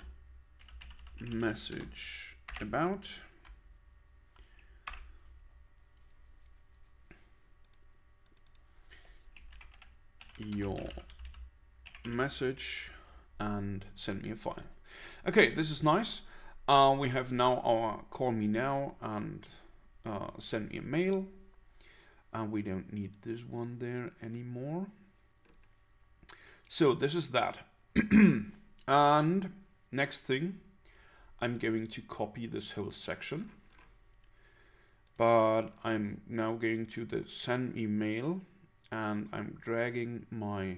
message about? Your message and send me a file. Okay, this is nice. We have now our call me now and send me a mail, and we don't need this one there anymore. So this is that. And next thing, I'm going to copy this whole section, but I'm now going to the send me mail and I'm dragging my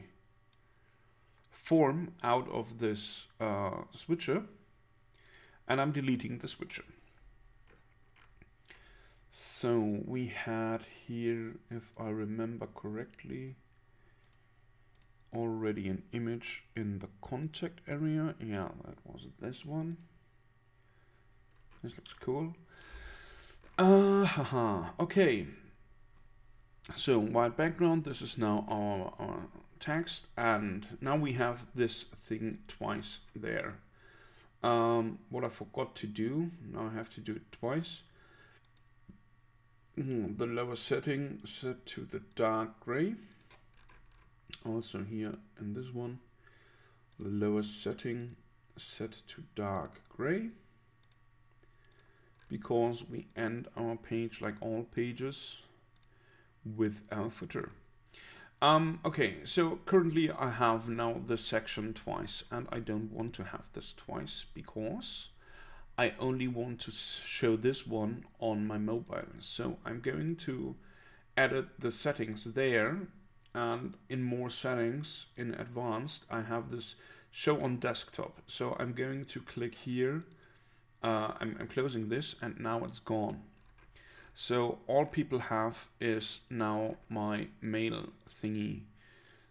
form out of this switcher. And I'm deleting the switcher. So we had here, if I remember correctly, already an image in the contact area. Yeah, that was this one. This looks cool. Okay. So white background, this is now our text, and now we have this thing twice there. What I forgot to do, now I have to do it twice. The lower setting set to the dark gray. Also here in this one, the lower setting set to dark gray, because we end our page, like all pages, with our footer. Okay, so currently I have now this section twice, and I don't want to have this twice because I only want to show this one on my mobile. So I'm going to edit the settings there, and in more settings in advanced I have this show on desktop. So I'm going to click here, I'm closing this, and now it's gone. So all people have is now my mail thingy.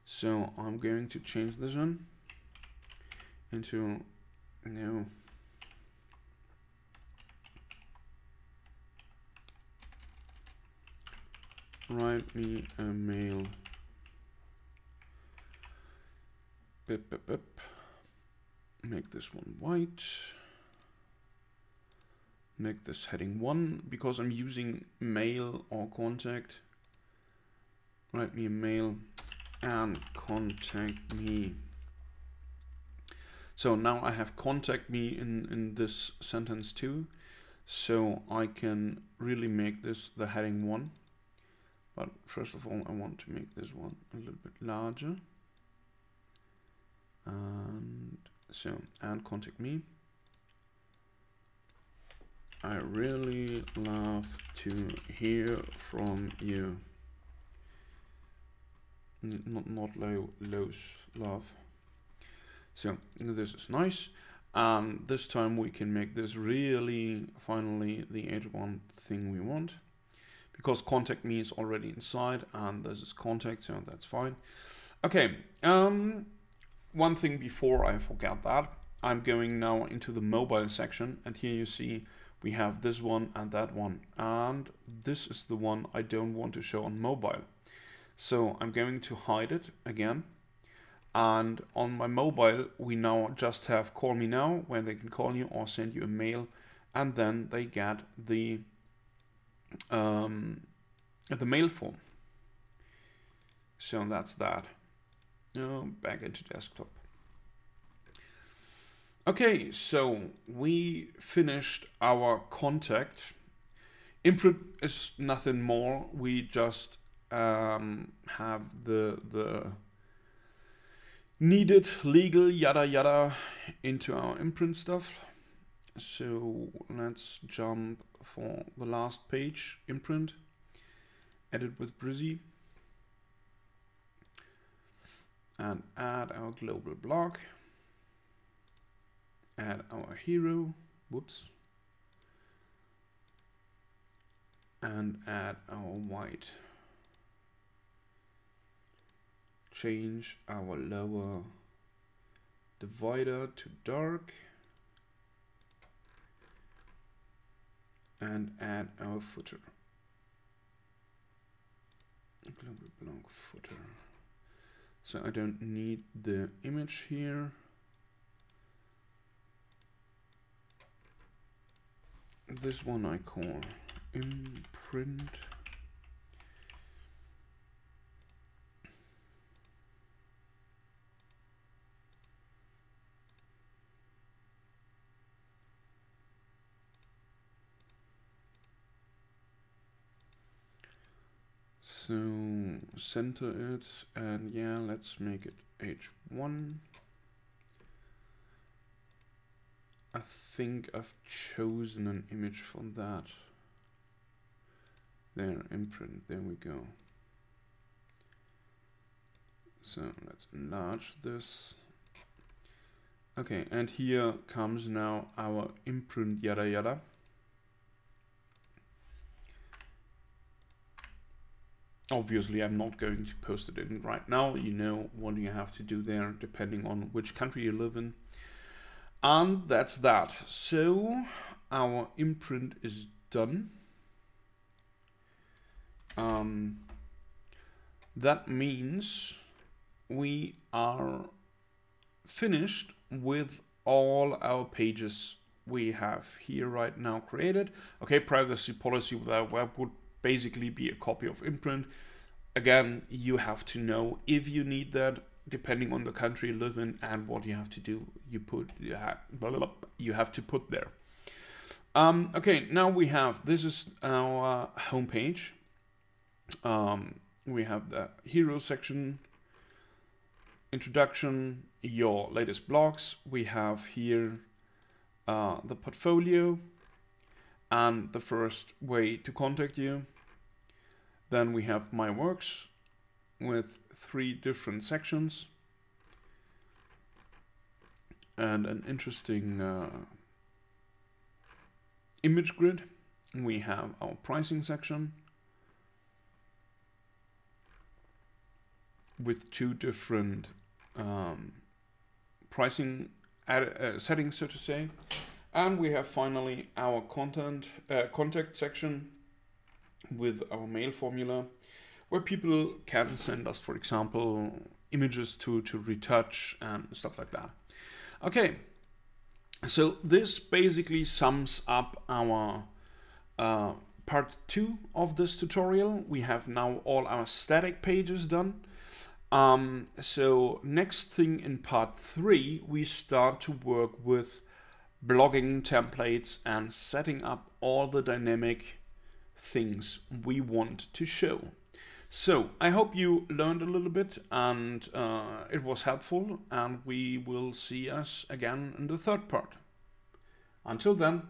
So I'm going to change this one. into, no, write me a mail. Bip, bip, bip. Make this one white. Make this heading 1 because I'm using mail or contact. Write me a mail and contact me. So now I have contact me in this sentence too. So I can really make this the heading 1. But first of all, I want to make this one a little bit larger. And so, and contact me. I really love to hear from you. Not love. So this is nice. This time we can make this really finally the H1 thing we want, because contact me is already inside and this is contact, so that's fine. Okay, one thing before I forget that, I'm going now into the mobile section, and here you see we have this one and that one, and this is the one I don't want to show on mobile. So I'm going to hide it again. And on my mobile, we now just have call me now, where they can call you or send you a mail, and then they get the mail form. So that's that. Now back into desktop. Okay, so we finished our contact. Imprint is nothing more. We just have the needed legal yada yada into our imprint stuff. So let's jump for the last page, imprint, edit with Brizy, and add our global block, add our hero, whoops, and add our white. Change our lower divider to dark and add our footer. Global block footer. So I don't need the image here. This one I call imprint. So center it, and yeah, let's make it H1. I think I've chosen an image for that. There, imprint, there we go. So let's enlarge this. Okay, and here comes now our imprint yada yada. Obviously, I'm not going to post it in right now. You know what you have to do there, depending on which country you live in. And that's that. So our imprint is done. That means we are finished with all our pages we have here right now created. Okay, privacy policy with our web would basically be a copy of imprint. Again, you have to know if you need that, depending on the country you live in and what you have to do. You have to put there. Okay, now we have, this is our home page. We have the hero section, introduction, your latest blogs. We have here the portfolio and the first way to contact you. Then we have my works with 3 different sections and an interesting image grid. We have our pricing section with 2 different pricing settings, so to say. And we have finally our contact section with our mail formula, where people can send us, for example, images to retouch and stuff like that. Okay, so this basically sums up our part 2 of this tutorial. We have now all our static pages done. So next thing in part 3, we start to work with blogging templates and setting up all the dynamic things we want to show. So I hope you learned a little bit and it was helpful, and we will see us again in the third part. Until then.